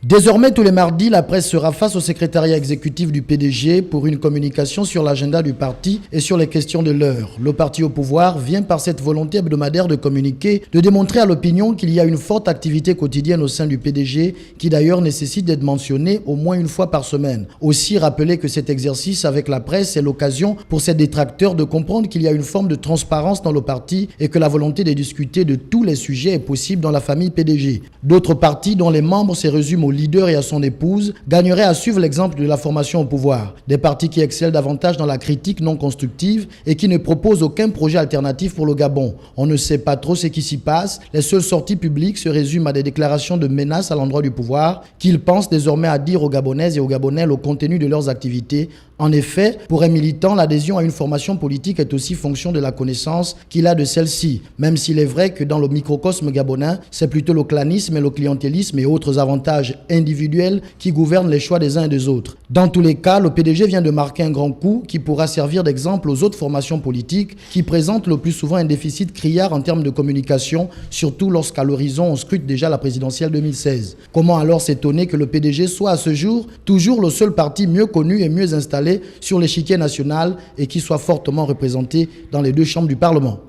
Désormais, tous les mardis, la presse sera face au secrétariat exécutif du PDG pour une communication sur l'agenda du parti et sur les questions de l'heure. Le parti au pouvoir vient par cette volonté hebdomadaire de communiquer, de démontrer à l'opinion qu'il y a une forte activité quotidienne au sein du PDG qui d'ailleurs nécessite d'être mentionnée au moins une fois par semaine. Aussi rappeler que cet exercice avec la presse est l'occasion pour ces détracteurs de comprendre qu'il y a une forme de transparence dans le parti et que la volonté de discuter de tous les sujets est possible dans la famille PDG. D'autres partis dont les membres se résument au leader et à son épouse gagneraient à suivre l'exemple de la formation au pouvoir. Des partis qui excellent davantage dans la critique non constructive et qui ne proposent aucun projet alternatif pour le Gabon. On ne sait pas trop ce qui s'y passe. Les seules sorties publiques se résument à des déclarations de menaces à l'endroit du pouvoir qu'ils pensent désormais à dire aux Gabonaises et aux Gabonais le contenu de leurs activités. En effet, pour un militant, l'adhésion à une formation politique est aussi fonction de la connaissance qu'il a de celle-ci, même s'il est vrai que dans le microcosme gabonais, c'est plutôt le clanisme et le clientélisme et autres avantages individuels qui gouvernent les choix des uns et des autres. Dans tous les cas, le PDG vient de marquer un grand coup qui pourra servir d'exemple aux autres formations politiques qui présentent le plus souvent un déficit criard en termes de communication, surtout lorsqu'à l'horizon on scrute déjà la présidentielle 2016. Comment alors s'étonner que le PDG soit à ce jour toujours le seul parti mieux connu et mieux installé sur l'échiquier national et qui soit fortement représenté dans les deux chambres du Parlement?